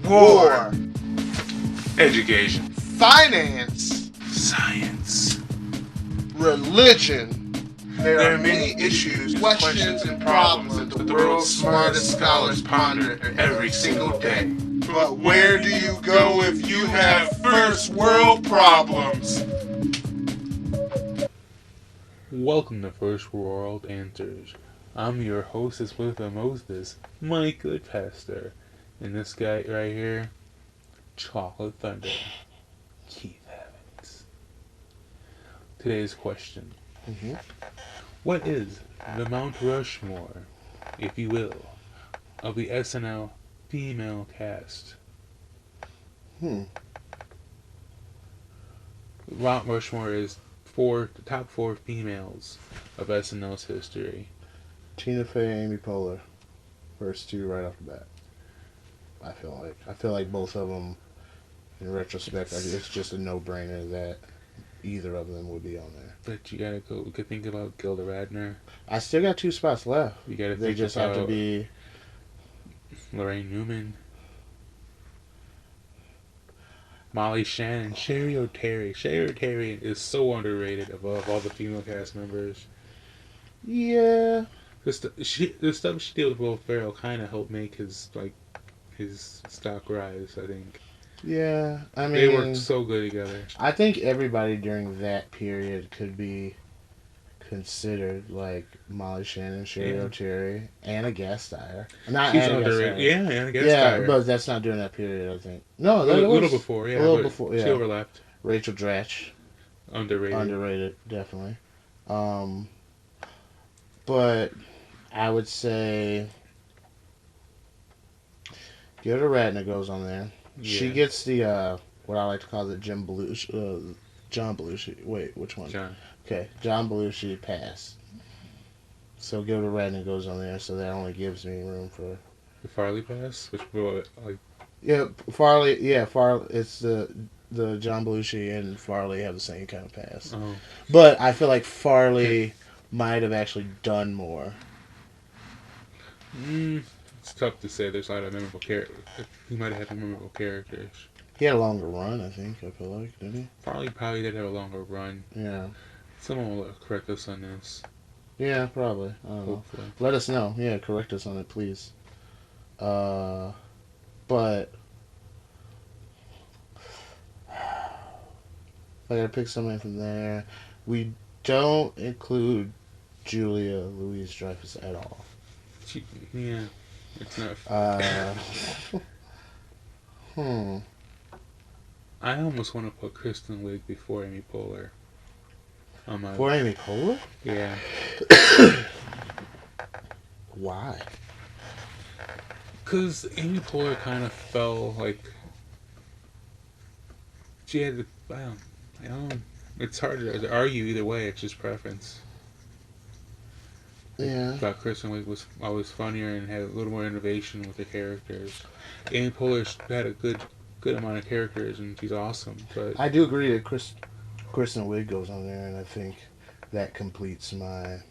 war, education, finance, science, religion. There are many issues, questions, and problems that the world's smartest scholars ponder every single day. But where do you go if you have first world problems? Welcome to First World Answers. I'm your hostess with the mostest, my good pastor. And this guy right here, Chocolate Thunder, Keith Evans. Today's question. What is the Mount Rushmore, if you will, of the SNL female cast? Mount Rushmore is the top four females of SNL's history. Tina Fey, Amy Poehler, first two right off the bat. I feel like both of them, in retrospect, it's just a no-brainer that either of them would be on there. But you could think about Gilda Radner. I still got two spots left. You gotta They think just about have to be Lorraine Newman, Molly Shannon, Sherry O'Terry. Sherry O'Terry is so underrated above all the female cast members. Yeah. The stuff she did with Will Ferrell kind of helped make his stock rise, I think. Yeah, I mean, they worked so good together. I think everybody during that period could be considered, like Molly Shannon, Sherry O'Terry, and a guest star. Not She's Anna underrated. Yeah, and a guest star. star. But that's not during that period, I think. No, a little before. Yeah, a little before. Yeah, she overlapped. Rachel Dratch, underrated, definitely. But I would say Gilda Radner goes on there. Yeah. She gets the what I like to call the John Belushi. Wait, which one? John. Okay, John Belushi pass. So Gilda Radner goes on there, so that only gives me room for the Farley pass, which like. Yeah, Farley. Yeah, Farley. It's the John Belushi and Farley have the same kind of pass. Oh. But I feel like Farley might have actually done more. It's tough to say. There's a lot of memorable characters. He might have had memorable characters. He had a longer run, I think. I feel like, didn't he? Farley probably did have a longer run. Yeah. Someone will correct us on this. Yeah, probably. I don't know. Let us know. Yeah, correct us on it, please. But if I gotta pick somebody from there, we don't include Julia Louis-Dreyfus at all. It's not. I almost want to put Kristen Wiig before Amy Poehler. Before Amy Poehler? Yeah. Why? Because Amy Poehler kind of fell like she had. It's hard to argue either way. It's just preference. Yeah. I thought Kristen Wiig was always funnier and had a little more innovation with the characters. Amy Poehler had a good amount of characters, and she's awesome. But I do agree that Kristen Wiig goes on there, and I think that completes my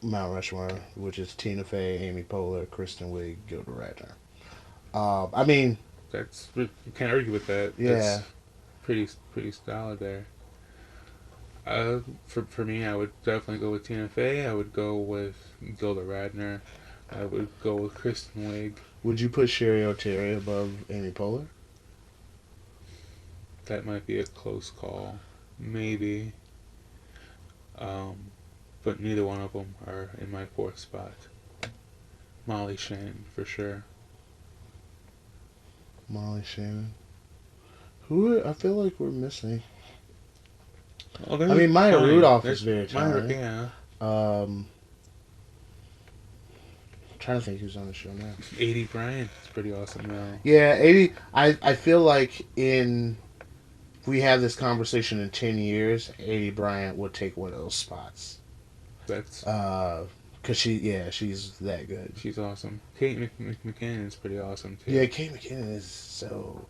Mount Rushmore, which is Tina Fey, Amy Poehler, Kristen Wiig, Gilda Radner. I mean, you can't argue with that. Yeah. That's pretty solid there. For me, I would definitely go with Tina Fey. I would go with Gilda Radner. I would go with Kristen Wiig. Would you put Sherry O'Terry above Amy Poehler? That might be a close call. Maybe. But neither one of them are in my fourth spot. Molly Shannon, for sure. Molly Shannon. Who I feel like we're missing. Oh, I mean, Maya Rudolph is very talented. Yeah. I'm trying to think who's on the show now. A.D. Bryant is pretty awesome now. Yeah, 80. I feel like we have this conversation in 10 years, 80 Bryant would take one of those spots. That's because she's that good. She's awesome. Kate McKinnon is pretty awesome too. Yeah, Kate McKinnon is so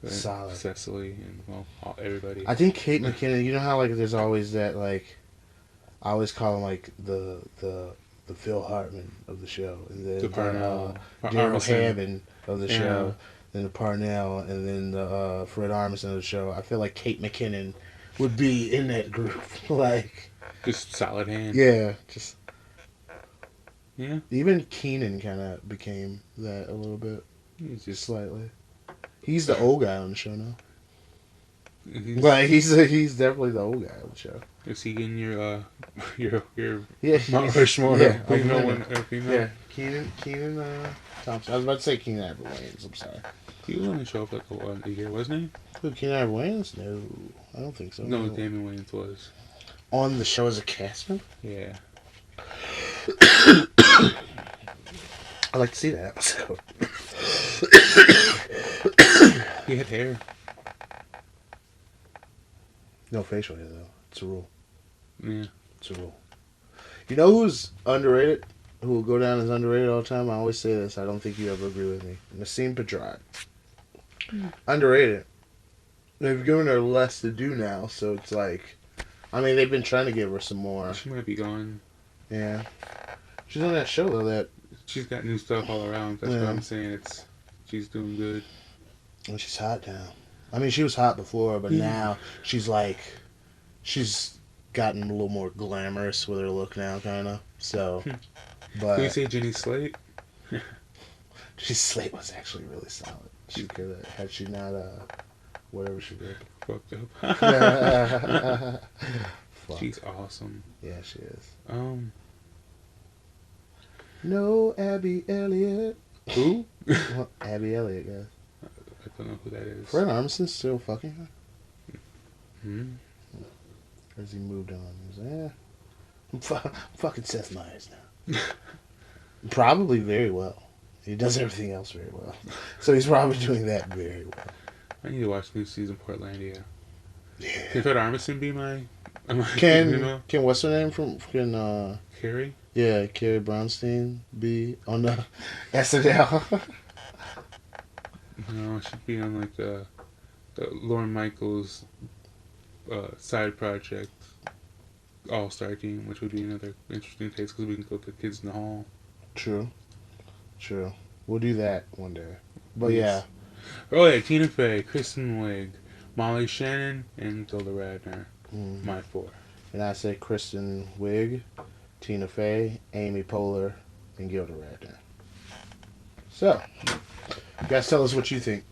solid. Cecily and everybody. I think Kate McKinnon. You know how like there's always that like I always call them like the the Phil Hartman of the show, and then The Parnell, Daryl Armisen. Hammond of the Yeah. show, then the Parnell, and then the Fred Armisen of the show. I feel like Kate McKinnon would be in that group. Like, Just solid hand. yeah, just Yeah. even Keenan kind of became that a little bit, He's just slightly. He's the old guy on the show now. he's, Like he's definitely the old guy on the show. is he in your your Yeah, Mount Rushmore? Yeah, Female I'm one or female? Yeah, Keenan Thompson. I was about to say Keenan Ivory Wayans. I'm sorry. He was only show up like a year, wasn't Who, Keenan Ivory Wayans? No, I don't think so. he? No, Damon Wayans was. On the show as a cast member? Yeah. I'd like to see that episode. He had hair. No facial hair though. It's a rule. Yeah. It's a rule. You know who's underrated? Who will go down as underrated all the time? I always say this. I don't think you ever agree with me. Nassim Pedrad. Underrated. They've given her less to do now, so it's like, I mean, they've been trying to give her some more. She might be gone. Yeah. She's on that show though. That She's got new stuff all around. That's what Yeah. I'm saying. She's doing good. and she's hot now. I mean, she was hot before, but Yeah. now she's like, she's gotten a little more glamorous with her look now, kind of. So, but Can you say Jenny Slate? She's Slate was actually really solid. She could have, had she not, whatever she did. Fucked up. Fuck. She's awesome. Yeah, she is. No Abby Elliott. Who? Well, Abby Elliott, guys. I don't know who that is. Fred Armisen's still fucking her? Hmm? Or has he moved on? He's like, I'm fucking Seth Meyers now. Probably very well. He does everything else very well. So he's probably doing that very well. I need to watch new season Portlandia. Yeah. Can Fred Armisen be my Can what's her name from Carrie? yeah, Carrie Brownstein be on the SNL? No, she'd be on like the Lorne Michaels side project all-star team, which would be another interesting taste because we can go to Kids in the Hall. True. We'll do that one day. But yeah, Oh yeah, Tina Fey, Kristen Wiig, Molly Shannon, and Gilda Radner. My four. and I say Kristen Wiig, Tina Fey, Amy Poehler, and Gilda Radner. So, you guys tell us what you think.